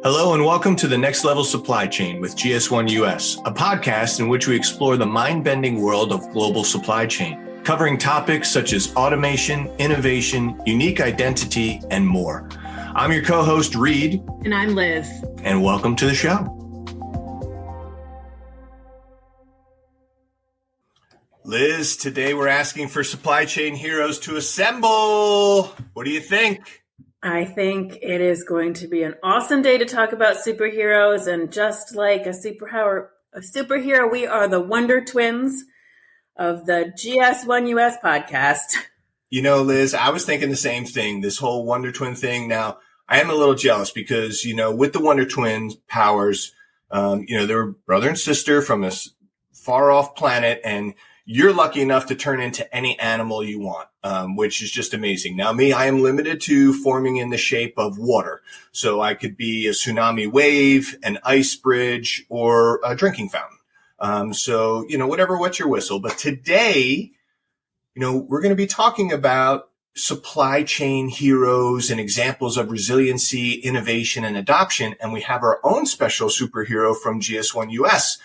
Hello and welcome to the Next Level Supply Chain with GS1 US, a podcast in which we explore the mind-bending world of global supply chain, covering topics such as automation, innovation, unique identity, and more. I'm your co-host, Reed. And I'm Liz. And welcome to the show. Liz, today we're asking for supply chain heroes to assemble. What do you think? I think it is going to be an awesome day to talk about superheroes, and just like a superhero, we are the Wonder Twins of the GS1 US podcast. You know, Liz, I was thinking the same thing, this whole Wonder Twin thing. Now, I am a little jealous because, with the Wonder Twins powers, they're brother and sister from a far off planet, and you're lucky enough to turn into any animal you want, which is just amazing. Now, I am limited to forming in the shape of water. So I could be a tsunami wave, an ice bridge, or a drinking fountain. Whatever, what's your whistle. But today, we're going to be talking about supply chain heroes and examples of resiliency, innovation, and adoption. And we have our own special superhero from GS1 US.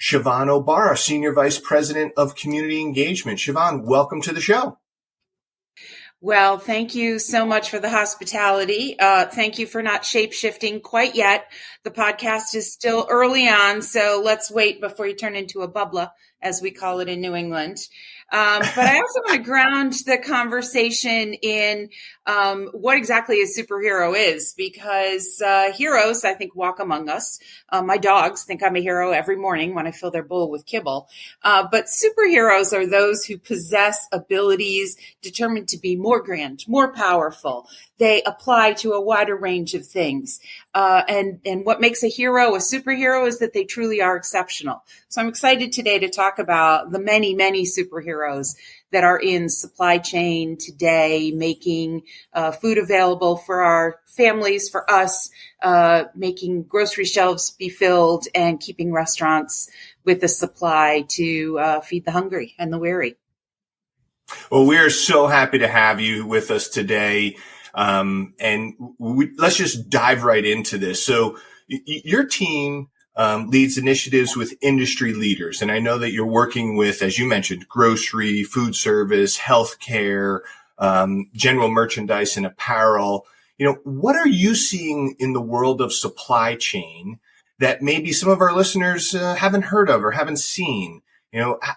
Siobhan O'Barra, Senior Vice President of Community Engagement. Siobhan, welcome to the show. Well, thank you so much for the hospitality. Thank you for not shape-shifting quite yet. The podcast is still early on, so let's wait before you turn into a bubbler, as we call it in New England. But I also want to ground the conversation in what exactly a superhero is, because heroes, I think, walk among us. My dogs think I'm a hero every morning when I fill their bowl with kibble. But superheroes are those who possess abilities determined to be more grand, more powerful. They apply to a wider range of things. And what makes a hero a superhero is that they truly are exceptional. So I'm excited today to talk about the many, many superheroes that are in supply chain today, making food available for our families, for us, making grocery shelves be filled, and keeping restaurants with the supply to feed the hungry and the weary. Well, we are so happy to have you with us today. Let's just dive right into this. So your team leads initiatives with industry leaders. And I know that you're working with, as you mentioned, grocery, food service, healthcare, general merchandise and apparel. What are you seeing in the world of supply chain that maybe some of our listeners haven't heard of or haven't seen?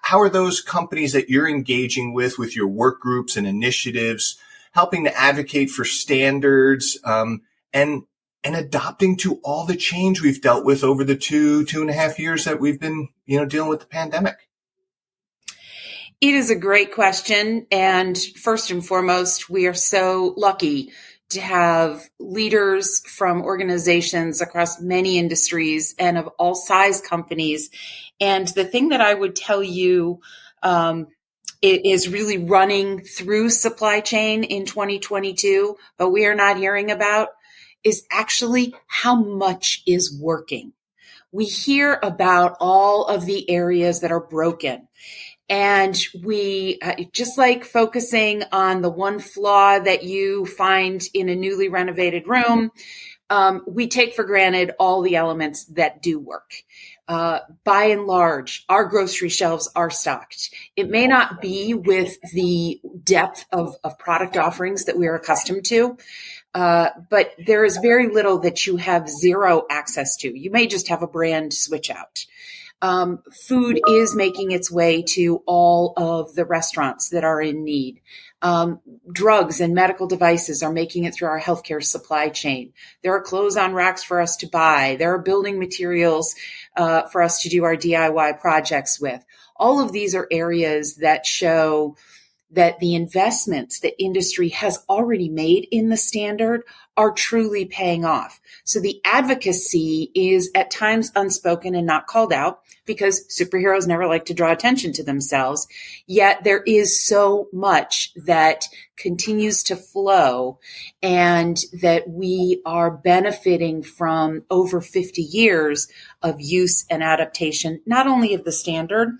How are those companies that you're engaging with your work groups and initiatives, helping to advocate for standards, and adopting to all the change we've dealt with over the two and a half years that we've been, dealing with the pandemic? It is a great question. And first and foremost, we are so lucky to have leaders from organizations across many industries and of all size companies. And the thing that I would tell you, it is really running through supply chain in 2022, but we are not hearing about, is actually how much is working. We hear about all of the areas that are broken. And we, just like focusing on the one flaw that you find in a newly renovated room, we take for granted all the elements that do work. By and large, our grocery shelves are stocked. It may not be with the depth of product offerings that we are accustomed to, but there is very little that you have zero access to. You may just have a brand switch out. Food is making its way to all of the restaurants that are in need. Drugs and medical devices are making it through our healthcare supply chain. There are clothes on racks for us to buy. There are building materials for us to do our DIY projects with. All of these are areas that show that the investments that industry has already made in the standard are truly paying off. So the advocacy is at times unspoken and not called out because superheroes never like to draw attention to themselves. Yet there is so much that continues to flow and that we are benefiting from over 50 years of use and adaptation, not only of the standard,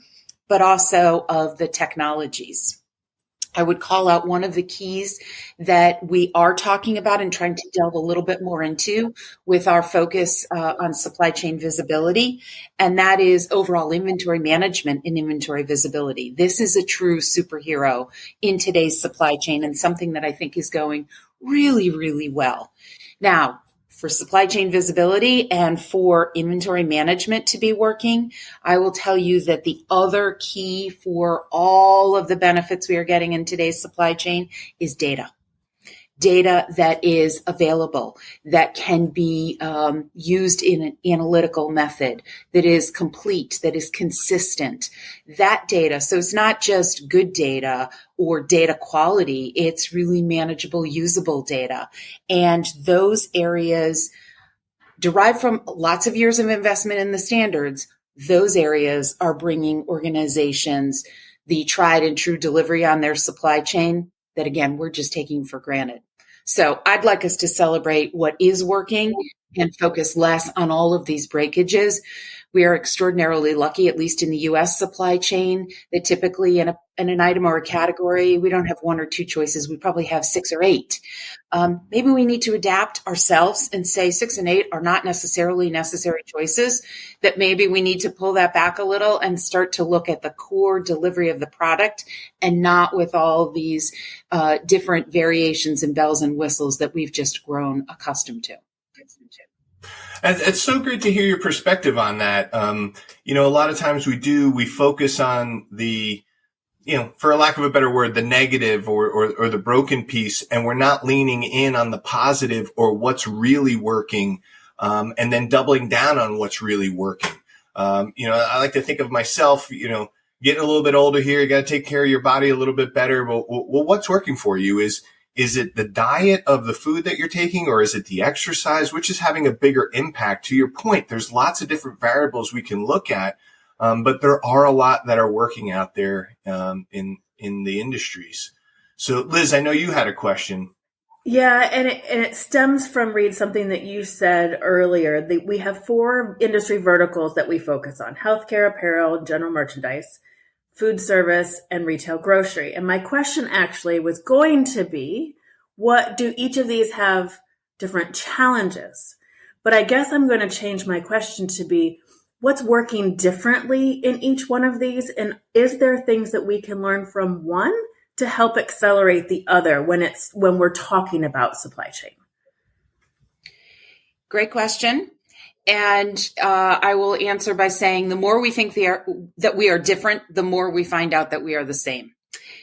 but also of the technologies. I would call out one of the keys that we are talking about and trying to delve a little bit more into with our focus on supply chain visibility, and that is overall inventory management and inventory visibility. This is a true superhero in today's supply chain and something that I think is going really, really well. Now, for supply chain visibility and for inventory management to be working, I will tell you that the other key for all of the benefits we are getting in today's supply chain is data. Data that is available, that can be used in an analytical method, that is complete, that is consistent. That data, so it's not just good data or data quality, it's really manageable, usable data. And those areas derived from lots of years of investment in the standards, those areas are bringing organizations the tried and true delivery on their supply chain that, again, we're just taking for granted. So I'd like us to celebrate what is working and focus less on all of these breakages. We are extraordinarily lucky, at least in the U.S. supply chain, that typically in an item or a category, we don't have one or two choices. We probably have 6 or 8. Maybe we need to adapt ourselves and say 6 and 8 are not necessarily necessary choices, that maybe we need to pull that back a little and start to look at the core delivery of the product and not with all these different variations and bells and whistles that we've just grown accustomed to. It's so great to hear your perspective on that. A lot of times we focus on the, for a lack of a better word, the negative or the broken piece, and we're not leaning in on the positive or what's really working, and then doubling down on what's really working. I like to think of myself, getting a little bit older here, you got to take care of your body a little bit better. Well, what's working for you? Is it the diet of the food that you're taking, or is it the exercise? Which is having a bigger impact? To your point, there's lots of different variables we can look at, but there are a lot that are working out there in the industries. So, Liz, I know you had a question. Yeah, and it stems from, Reed, something that you said earlier. We have 4 industry verticals that we focus on: healthcare, apparel, general merchandise, food service, and retail grocery. And my question actually was going to be, what do each of these have different challenges? But I guess I'm going to change my question to be, what's working differently in each one of these? And is there things that we can learn from one to help accelerate the other when we're talking about supply chain? Great question. And I will answer by saying the more we think that we are different, the more we find out that we are the same.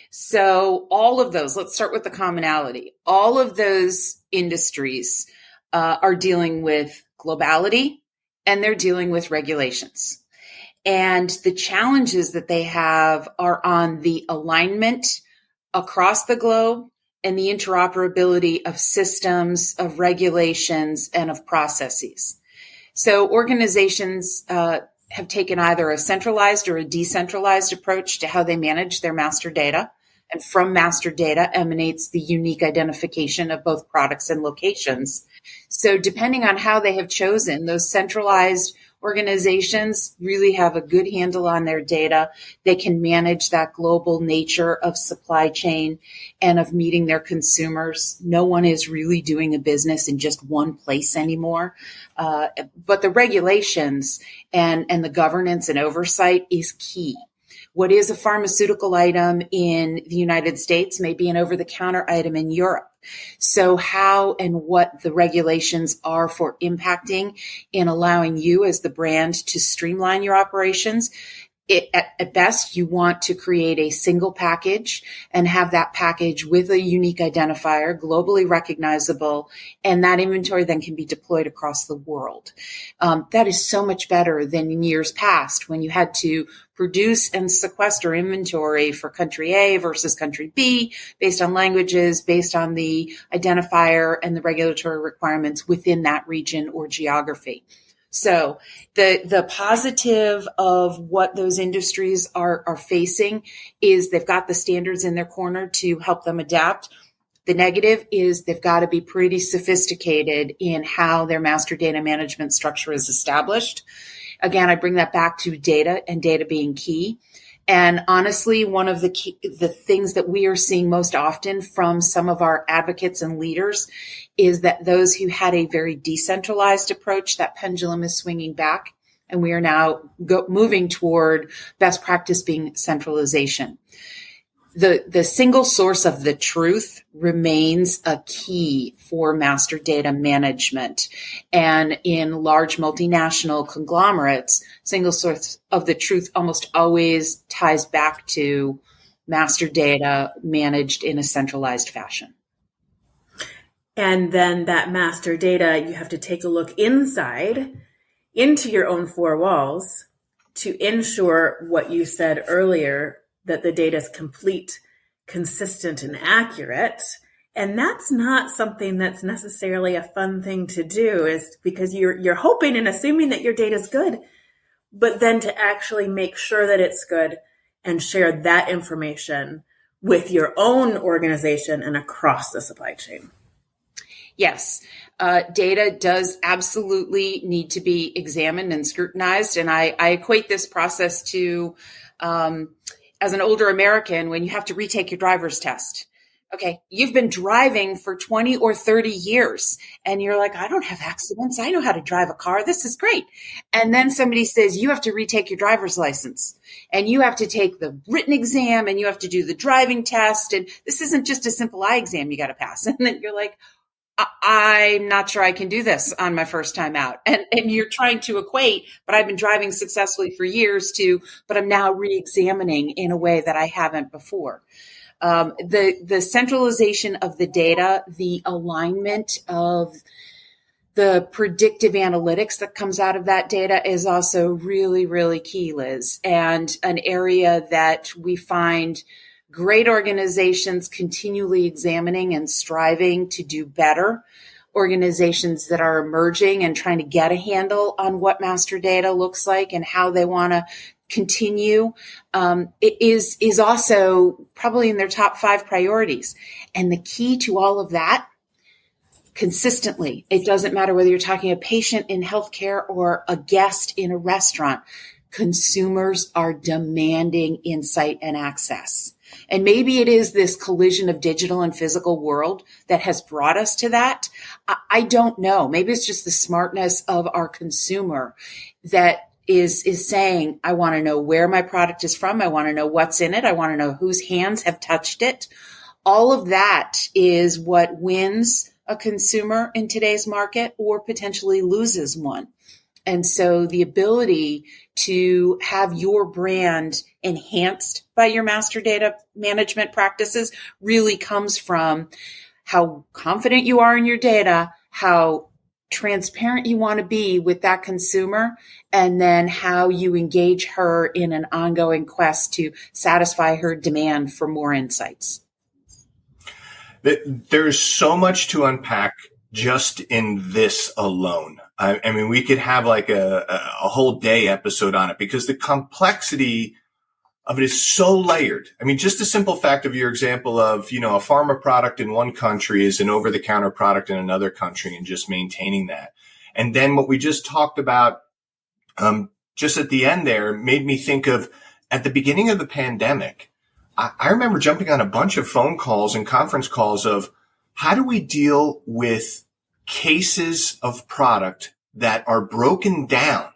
So all of those, let's start with the commonality. All of those industries are dealing with globality, and they're dealing with regulations. And the challenges that they have are on the alignment across the globe and the interoperability of systems, of regulations, and of processes. So organizations have taken either a centralized or a decentralized approach to how they manage their master data. And from master data emanates the unique identification of both products and locations. So depending on how they have chosen, those centralized organizations really have a good handle on their data. They can manage that global nature of supply chain and of meeting their consumers. No one is really doing a business in just one place anymore. But the regulations and the governance and oversight is key. What is a pharmaceutical item in the United States may be an over-the-counter item in Europe. So how and what the regulations are for impacting in allowing you as the brand to streamline your operations. At best, you want to create a single package and have that package with a unique identifier, globally recognizable, and that inventory then can be deployed across the world. That is so much better than in years past when you had to produce and sequester inventory for country A versus country B based on languages, based on the identifier and the regulatory requirements within that region or geography. So the positive of what those industries are facing is they've got the standards in their corner to help them adapt. The negative is they've got to be pretty sophisticated in how their master data management structure is established. Again, I bring that back to data and data being key. And honestly, one of the things that we are seeing most often from some of our advocates and leaders is that those who had a very decentralized approach, that pendulum is swinging back, and we are now moving toward best practice being centralization. The single source of the truth remains a key for master data management. And in large multinational conglomerates, single source of the truth almost always ties back to master data managed in a centralized fashion. And then that master data, you have to take a look inside into your own four walls to ensure what you said earlier, that the data is complete, consistent, and accurate. And that's not something that's necessarily a fun thing to do, is because you're hoping and assuming that your data is good, but then to actually make sure that it's good and share that information with your own organization and across the supply chain. Yes, data does absolutely need to be examined and scrutinized. And I equate this process to, as an older American, when you have to retake your driver's test. Okay, you've been driving for 20 or 30 years and you're like, I don't have accidents. I know how to drive a car. This is great. And then somebody says, you have to retake your driver's license and you have to take the written exam and you have to do the driving test. And this isn't just a simple eye exam you got to pass. And then you're like, I'm not sure I can do this on my first time out. And you're trying to equate, but I've been driving successfully for years but I'm now re-examining in a way that I haven't before. The centralization of the data, the alignment of the predictive analytics that comes out of that data is also really, really key, Liz, and an area that we find great organizations continually examining and striving to do better. Organizations that are emerging and trying to get a handle on what master data looks like and how they want to continue it is also probably in their top 5 priorities. And the key to all of that, consistently, it doesn't matter whether you're talking a patient in healthcare or a guest in a restaurant, consumers are demanding insight and access. And maybe it is this collision of digital and physical world that has brought us to that. I don't know. Maybe it's just the smartness of our consumer that is saying, I want to know where my product is from. I want to know what's in it. I want to know whose hands have touched it. All of that is what wins a consumer in today's market or potentially loses one. And so the ability to have your brand enhanced by your master data management practices really comes from how confident you are in your data, how transparent you want to be with that consumer, and then how you engage her in an ongoing quest to satisfy her demand for more insights. There's so much to unpack just in this alone. I mean, we could have like a whole day episode on it because the complexity of it is so layered. I mean, just the simple fact of your example of, a pharma product in one country is an over-the-counter product in another country and just maintaining that. And then what we just talked about, just at the end there made me think of at the beginning of the pandemic, I remember jumping on a bunch of phone calls and conference calls of how do we deal with cases of product that are broken down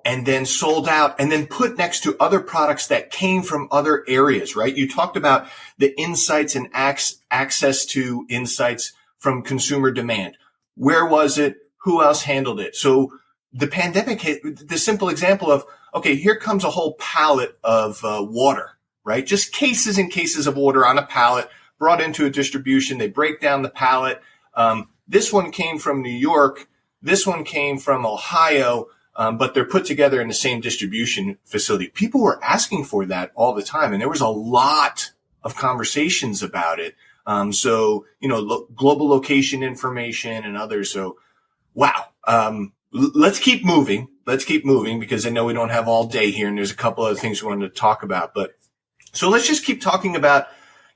and then sold out and then put next to other products that came from other areas, right? You talked about the insights and access to insights from consumer demand. Where was it? Who else handled it? So the pandemic hit the simple example of, okay, here comes a whole pallet of water, right? Just cases and cases of water on a pallet brought into a distribution. They break down the pallet. This one came from New York. This one came from Ohio. But they're put together in the same distribution facility. People were asking for that all the time. And there was a lot of conversations about it. So, global location information and others. So, wow. Let's keep moving. Because I know we don't have all day here and there's a couple other things we wanted to talk about. But so let's just keep talking about,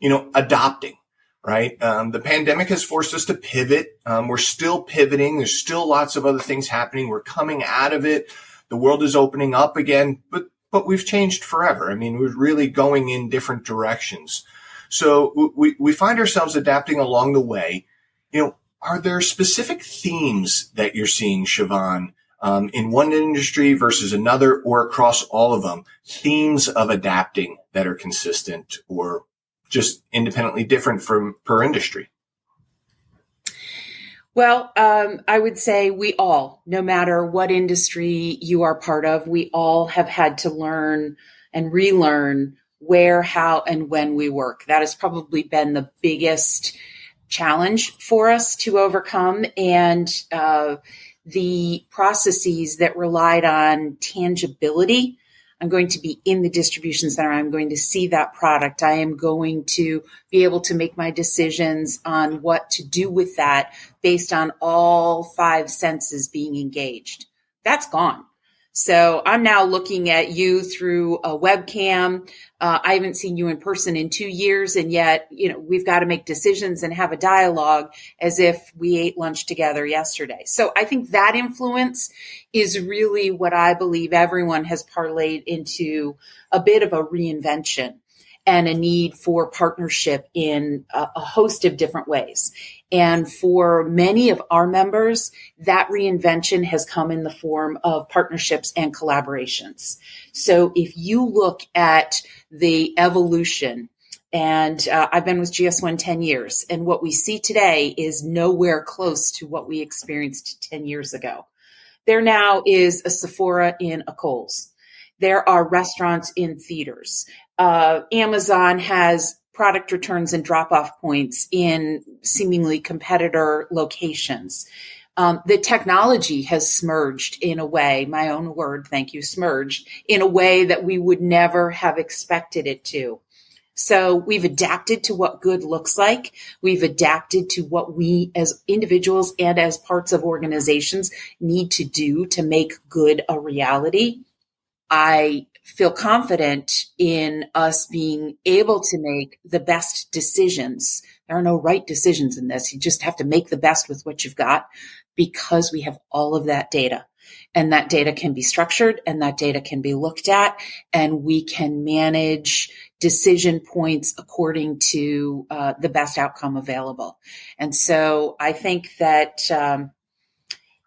adopting. Right. The pandemic has forced us to pivot. We're still pivoting. There's still lots of other things happening. We're coming out of it. The world is opening up again, but but we've changed forever. I mean, we're really going in different directions. So we find ourselves adapting along the way. Are there specific themes that you're seeing, Siobhan, in one industry versus another or across all of them, themes of adapting that are consistent or just independently different from per industry? Well, I would say we all, no matter what industry you are part of, we all have had to learn and relearn where, how, and when we work. That has probably been the biggest challenge for us to overcome. And the processes that relied on tangibility. I'm going to be in the distribution center. I'm going to see that product. I am going to be able to make my decisions on what to do with that based on all 5 senses being engaged. That's gone. So I'm now looking at you through a webcam. I haven't seen you in person in 2 years, and yet, we've got to make decisions and have a dialogue as if we ate lunch together yesterday. So I think that influence is really what I believe everyone has parlayed into a bit of a reinvention and a need for partnership in a host of different ways. And for many of our members, that reinvention has come in the form of partnerships and collaborations. So if you look at the evolution, and I've been with GS1 10 years, and what we see today is nowhere close to what we experienced 10 years ago. There now is a Sephora in a Kohl's. There are restaurants in theaters. Amazon has product returns and drop-off points in seemingly competitor locations. The technology has smurged in a way, my own word, thank you, smurged, in a way that we would never have expected it to. So we've adapted to what good looks like. We've adapted to what we as individuals and as parts of organizations need to do to make good a reality. I feel confident in us being able to make the best decisions. There are no right decisions in this. You just have to make the best with what you've got because we have all of that data. And that data can be structured and that data can be looked at, and we can manage decision points according to the best outcome available. And so I think that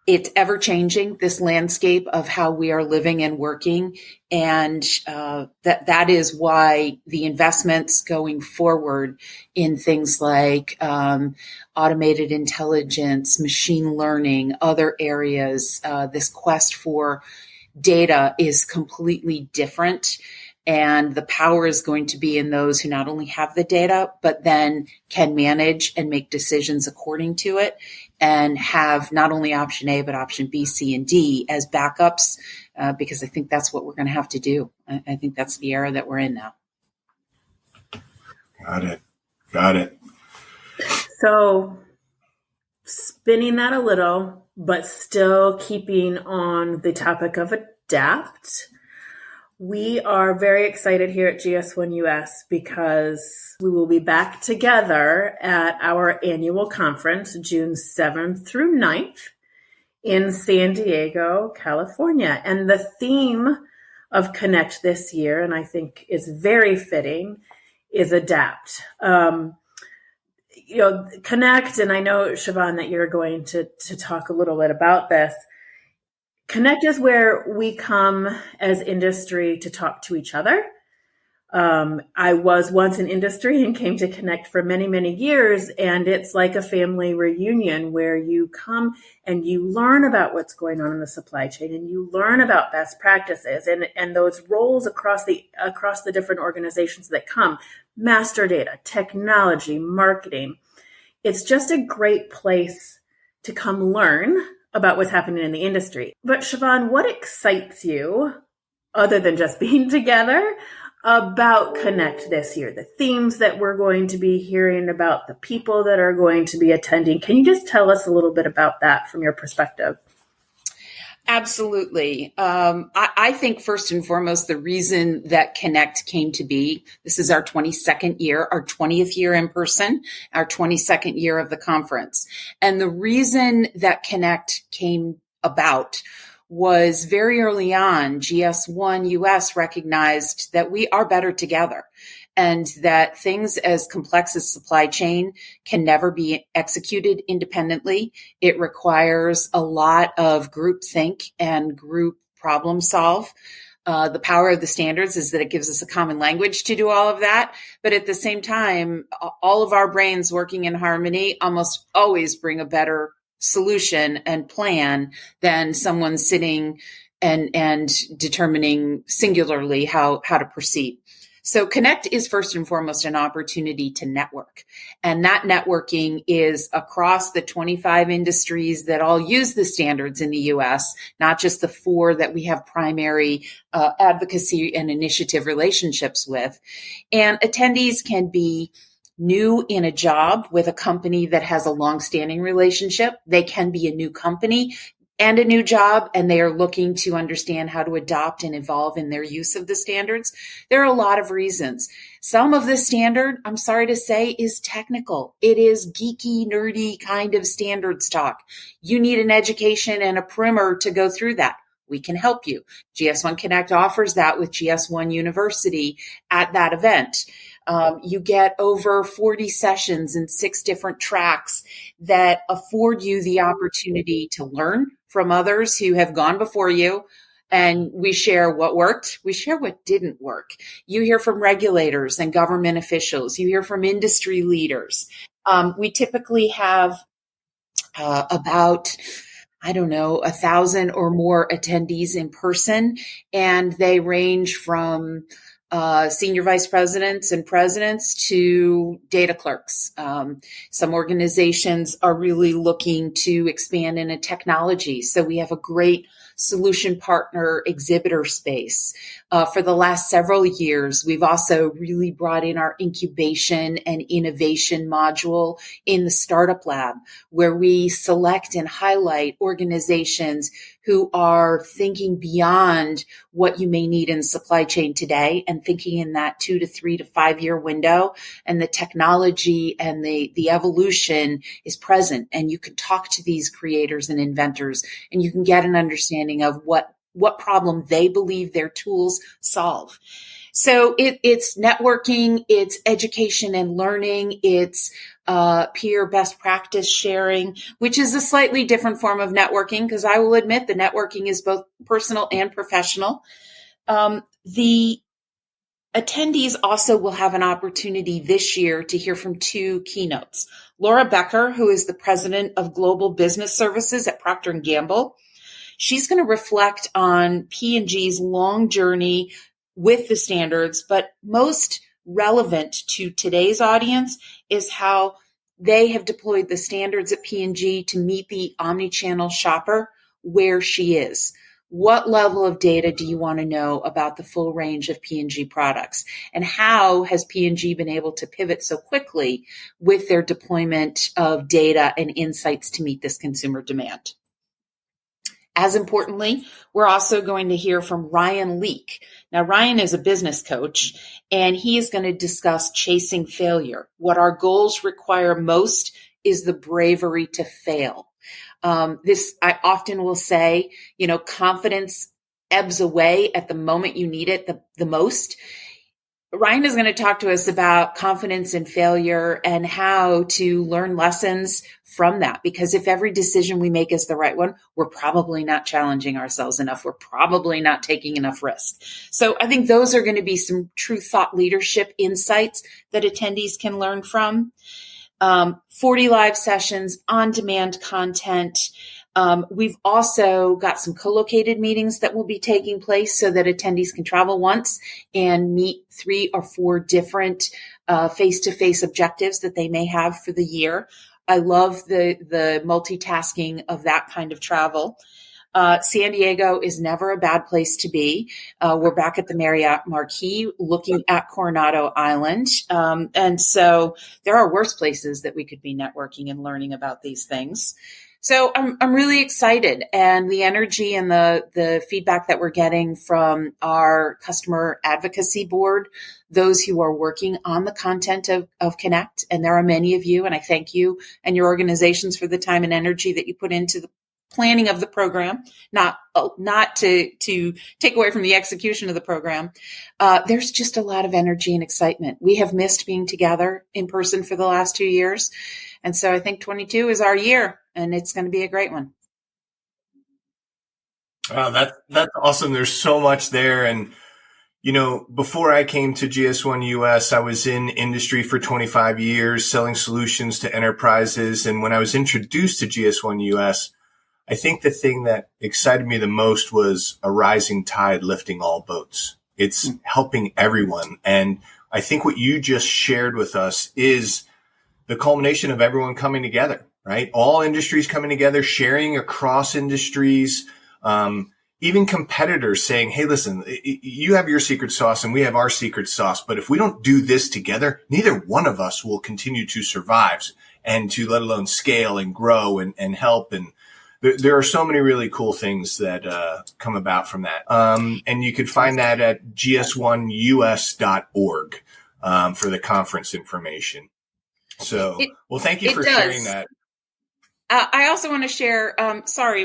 it's ever changing, this landscape of how we are living and working. And that is why the investments going forward in things like automated intelligence, machine learning, other areas, this quest for data is completely different. And the power is going to be in those who not only have the data, but then can manage and make decisions according to it and have not only option A, but option B, C, and D as backups, because I think that's what we're going to have to do. I think that's the era that we're in now. Got it. So spinning that a little, but still keeping on the topic of adapt. We are very excited here at GS1 US because we will be back together at our annual conference, June 7th through 9th in San Diego, California. And the theme of Connect this year, and I think is very fitting, is adapt. Connect, and I know, Siobhan, that you're going to talk a little bit about this. Connect is where we come as industry to talk to each other. I was once in industry and came to Connect for many, many years. And it's like a family reunion where you come and you learn about what's going on in the supply chain and you learn about best practices and those roles across the different organizations that come, master data, technology, marketing. It's just a great place to come learn about what's happening in the industry. But Siobhan, what excites you, other than just being together, about Connect this year? The themes that we're going to be hearing about, the people that are going to be attending. Can you just tell us a little bit about that from your perspective? Absolutely. I think first and foremost, the reason that Connect came to be, this is our 22nd year, our 20th year in person, our 22nd year of the conference. And the reason that Connect came about was very early on, GS1 US recognized that we are better together and that things as complex as supply chain can never be executed independently. It requires a lot of group think and group problem solve. The power of the standards is that it gives us a common language to do all of that. But at the same time, all of our brains working in harmony almost always bring a better solution and plan than someone sitting and determining singularly how to proceed. So Connect is first and foremost an opportunity to network. And that networking is across the 25 industries that all use the standards in the US, not just the 4 that we have primary advocacy and initiative relationships with. And attendees can be new in a job with a company that has a long-standing relationship. They can be a new company and a new job, and they are looking to understand how to adopt and evolve in their use of the standards. There are a lot of reasons. Some of the standard, I'm sorry to say, is technical. It is geeky, nerdy kind of standards talk. You need an education and a primer to go through that. We can help you. GS1 Connect offers that with GS1 University at that event. You get over 40 sessions in 6 different tracks that afford you the opportunity to learn from others who have gone before you. And we share what worked. We share what didn't work. You hear from regulators and government officials. You hear from industry leaders. We typically have about 1,000 or more attendees in person, and they range from senior vice presidents and presidents to data clerks. Some organizations are really looking to expand into technology. So we have a great solution partner exhibitor space. For the last several years, we've also really brought in our incubation and innovation module in the Startup Lab, where we select and highlight organizations who are thinking beyond what you may need in supply chain today and thinking in that 2 to 3 to 5 year window. And the technology and the evolution is present. And you can talk to these creators and inventors, and you can get an understanding of what problem they believe their tools solve. So it's networking, it's education and learning, it's peer best practice sharing, which is a slightly different form of networking, because I will admit the networking is both personal and professional. The attendees also will have an opportunity this year to hear from 2 keynotes. Laura Becker, who is the president of Global Business Services at Procter & Gamble. She's going to reflect on P&G's long journey with the standards, but most relevant to today's audience is how they have deployed the standards at P&G to meet the omnichannel shopper where she is. What level of data do you want to know about the full range of P&G products? And how has P&G been able to pivot so quickly with their deployment of data and insights to meet this consumer demand? As importantly, we're also going to hear from Ryan Leake. Now, Ryan is a business coach, and he is going to discuss chasing failure. What our goals require most is the bravery to fail. I often will say, confidence ebbs away at the moment you need it the most. Ryan is going to talk to us about confidence in failure and how to learn lessons from that. Because if every decision we make is the right one, we're probably not challenging ourselves enough. We're probably not taking enough risk. So I think those are going to be some true thought leadership insights that attendees can learn from. 40 live sessions, on-demand content. We've also got some co-located meetings that will be taking place so that attendees can travel once and meet 3 or 4 different face-to-face objectives that they may have for the year. I love the multitasking of that kind of travel. San Diego is never a bad place to be. We're back at the Marriott Marquis looking at Coronado Island. And so there are worse places that we could be networking and learning about these things. So I'm really excited, and the energy and the feedback that we're getting from our customer advocacy board, those who are working on the content of Connect, and there are many of you, and I thank you and your organizations for the time and energy that you put into planning of the program, not to take away from the execution of the program. There's just a lot of energy and excitement. We have missed being together in person for the last 2 years. And so I think 22 is our year, and it's going to be a great one. Wow, that's awesome. There's so much there. And, before I came to GS1 US, I was in industry for 25 years, selling solutions to enterprises. And when I was introduced to GS1 US, I think the thing that excited me the most was a rising tide lifting all boats. It's helping everyone. And I think what you just shared with us is the culmination of everyone coming together, right? All industries coming together, sharing across industries, even competitors saying, hey, listen, you have your secret sauce and we have our secret sauce. But if we don't do this together, neither one of us will continue to survive and to let alone scale and grow and help. And there are so many really cool things that come about from that. And you could find that at gs1us.org for the conference information. So, thank you for sharing that. I also want to share, step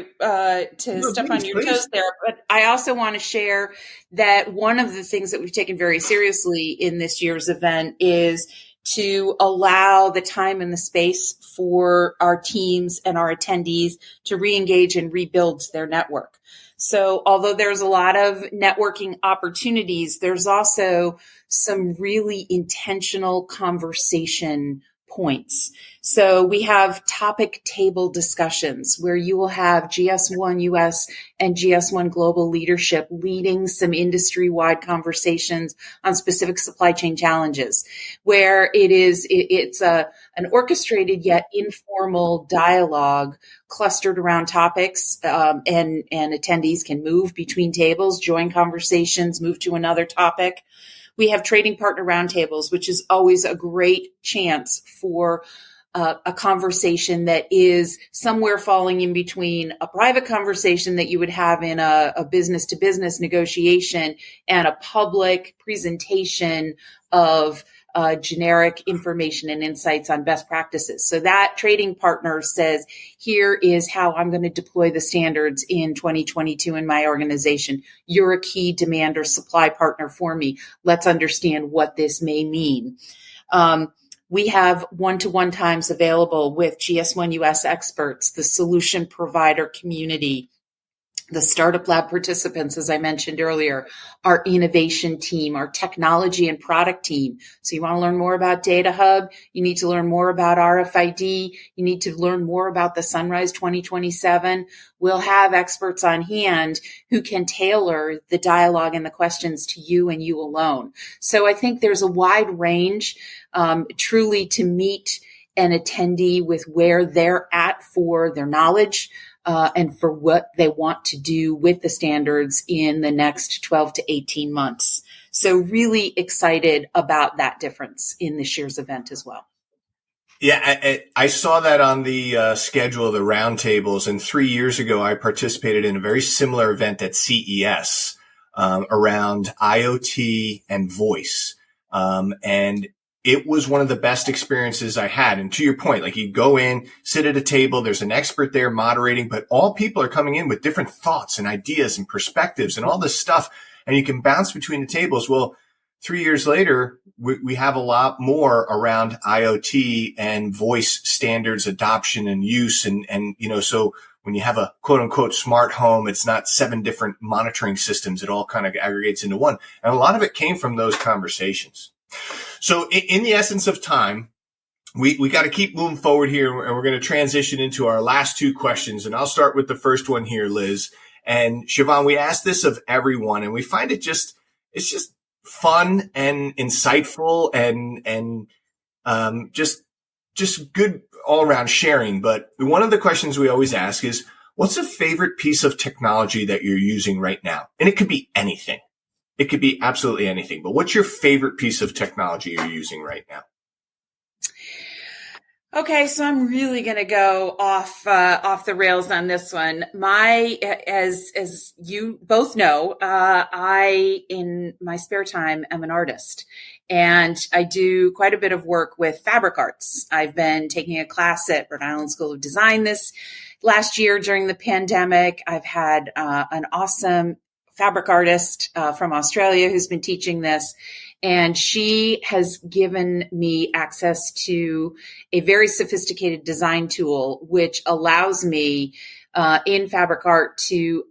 on your toes there, but I also want to share that one of the things that we've taken very seriously in this year's event is to allow the time and the space for our teams and our attendees to re-engage and rebuild their network. So although there's a lot of networking opportunities, there's also some really intentional conversation points. So we have topic table discussions where you will have GS1 US and GS1 Global leadership leading some industry-wide conversations on specific supply chain challenges, where it's an orchestrated yet informal dialogue clustered around topics, and attendees can move between tables, join conversations, move to another topic. We have trading partner roundtables, which is always a great chance for a conversation that is somewhere falling in between a private conversation that you would have in a business-to-business negotiation and a public presentation of generic information and insights on best practices. So that trading partner says, here is how I'm going to deploy the standards in 2022 in my organization. You're a key demand or supply partner for me. Let's understand what this may mean. We have one-to-one times available with GS1 US experts, the solution provider community, the Startup Lab participants, as I mentioned earlier, our innovation team, our technology and product team. So you want to learn more about Data Hub. You need to learn more about RFID. You need to learn more about the Sunrise 2027. We'll have experts on hand who can tailor the dialogue and the questions to you and you alone. So I think there's a wide range, truly to meet an attendee with where they're at for their knowledge, and for what they want to do with the standards in the next 12 to 18 months. So really excited about that difference in this year's event as well. Yeah, I saw that on the schedule of the roundtables. And 3 years ago, I participated in a very similar event at CES around IoT and voice. And it was one of the best experiences I had. And to your point, like you go in, sit at a table, there's an expert there moderating, but all people are coming in with different thoughts and ideas and perspectives and all this stuff. And you can bounce between the tables. Well, 3 years later, we have a lot more around IoT and voice standards adoption and use. And so when you have a quote unquote smart home, it's not 7 different monitoring systems. It all kind of aggregates into one. And a lot of it came from those conversations. So in the essence of time, we got to keep moving forward here, and we're going to transition into our last 2 questions. And I'll start with the first one here, Liz. And Siobhan, we asked this of everyone, and we find it's just fun and insightful and just good all around sharing. But one of the questions we always ask is, what's a favorite piece of technology that you're using right now? And it could be anything. It could be absolutely anything, but what's your favorite piece of technology you're using right now? Okay, so I'm really going to go off the rails on this one. As you both know, I in my spare time am an artist, and I do quite a bit of work with fabric arts. I've been taking a class at Rhode Island School of Design this last year during the pandemic. I've had an awesome fabric artist from Australia who's been teaching this. And she has given me access to a very sophisticated design tool, which allows me in fabric art to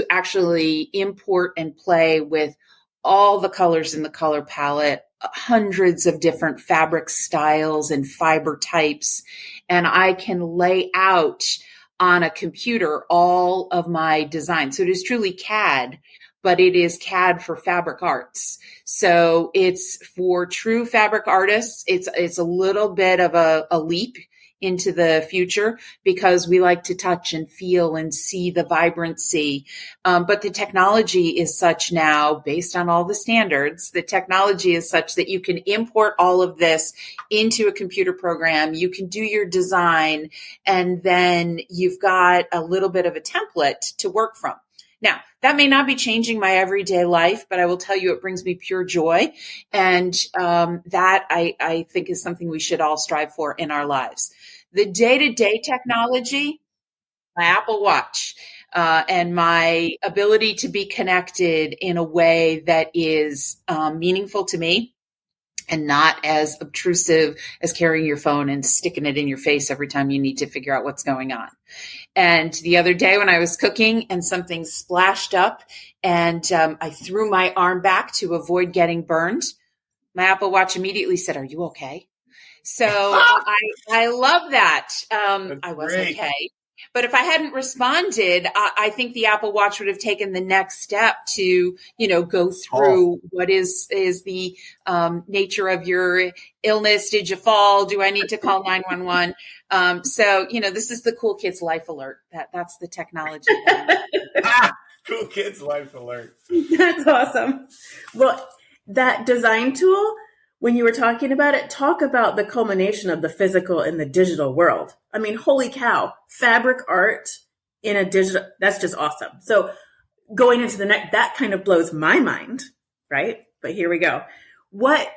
actually import and play with all the colors in the color palette, hundreds of different fabric styles and fiber types. And I can lay out on a computer all of my design. So it is truly CAD, but it is CAD for fabric arts. So it's for true fabric artists. It's a little bit of a leap into the future because we like to touch and feel and see the vibrancy. But the technology is such now, based on all the standards, the technology is such that you can import all of this into a computer program. You can do your design, and then you've got a little bit of a template to work from. Now, that may not be changing my everyday life, but I will tell you it brings me pure joy. And that I think is something we should all strive for in our lives. The day-to-day technology, my Apple Watch, and my ability to be connected in a way that is meaningful to me and not as obtrusive as carrying your phone and sticking it in your face every time you need to figure out what's going on. And the other day when I was cooking and something splashed up and I threw my arm back to avoid getting burned, my Apple Watch immediately said, "Are you okay?" So I love that. I was great. okay. But if I hadn't responded, I think the Apple Watch would have taken the next step to, go through what is the nature of your illness. Did you fall? Do I need to call 911? So, this is the cool kids life alert. That's the technology. Cool kids life alert. That's awesome. Well, that design tool, when you were talking about it, talk about the culmination of the physical and the digital world. I mean, holy cow, fabric art in a digital, that's just awesome. So going into the next, that kind of blows my mind, right? But here we go. What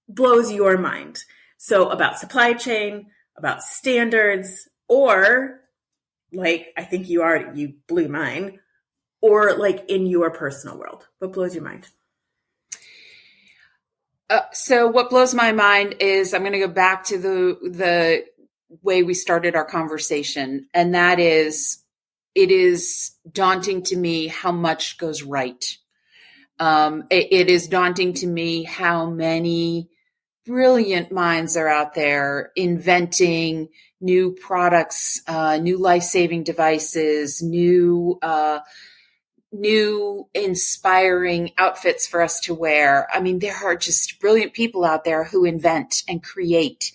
blows your mind? So about supply chain, about standards, or like, I think you blew mine, or like in your personal world. What blows your mind? So what blows my mind is I'm going to go back to the way we started our conversation. And that is, it is daunting to me how much goes right. It is daunting to me how many brilliant minds are out there inventing new products, new life-saving devices, new inspiring outfits for us to wear. I mean, there are just brilliant people out there who invent and create,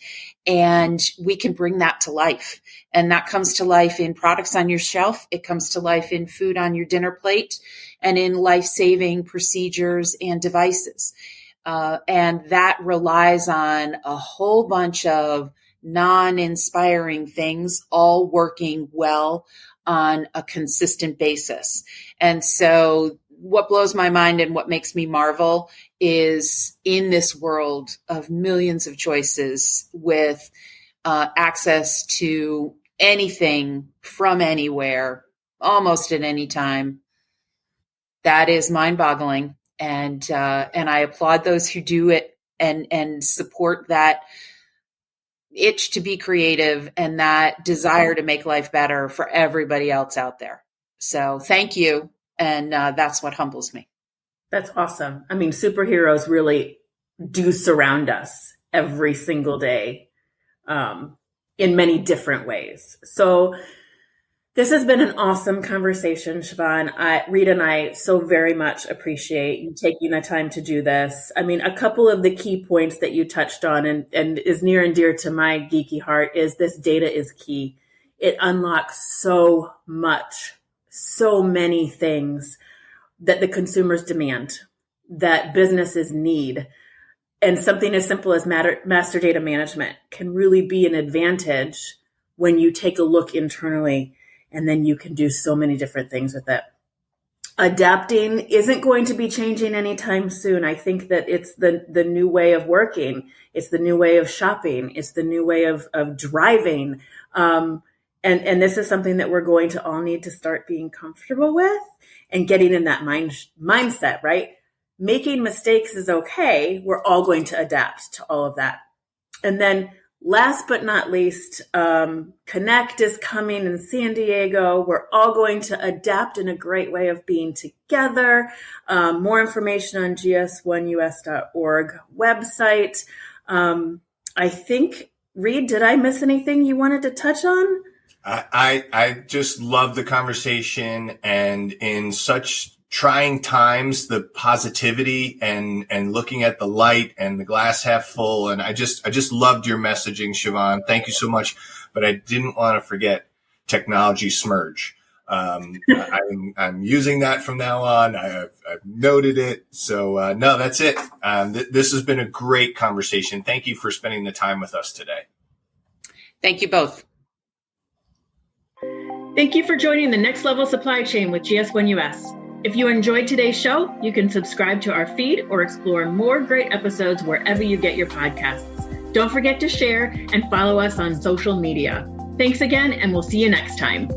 and we can bring that to life. And that comes to life in products on your shelf. It comes to life in food on your dinner plate and in life-saving procedures and devices. And that relies on a whole bunch of non-inspiring things all working well on a consistent basis. And so what blows my mind and what makes me marvel is in this world of millions of choices with access to anything from anywhere, almost at any time, that is mind-boggling. And I applaud those who do it and support that itch to be creative and that desire to make life better for everybody else out there. So thank you. And that's what humbles me. That's awesome. I mean, superheroes really do surround us every single day in many different ways. So this has been an awesome conversation, Siobhan. Rita and I so very much appreciate you taking the time to do this. I mean, a couple of the key points that you touched on and is near and dear to my geeky heart is this data is key. It unlocks so much, so many things that the consumers demand, that businesses need. And something as simple as master data management can really be an advantage when you take a look internally, and then you can do so many different things with it. Adapting isn't going to be changing anytime soon. I think that it's the new way of working. It's the new way of shopping. It's the new way of driving. And this is something that we're going to all need to start being comfortable with and getting in that mindset, right? Making mistakes is okay. We're all going to adapt to all of that. And then last but not least, Connect is coming in San Diego. We're all going to adapt in a great way of being together. More information on gs1us.org website. I think, Reed, did I miss anything you wanted to touch on? I just love the conversation, and in such trying times, the positivity and looking at the light and the glass half full. And I just loved your messaging, Siobhan. Thank you so much. But I didn't want to forget technology smurge. I'm using that from now on. I've noted it. So no, that's it. This has been a great conversation. Thank you for spending the time with us today. Thank you both. Thank you for joining the Next Level Supply Chain with GS1 US. If you enjoyed today's show, you can subscribe to our feed or explore more great episodes wherever you get your podcasts. Don't forget to share and follow us on social media. Thanks again, and we'll see you next time.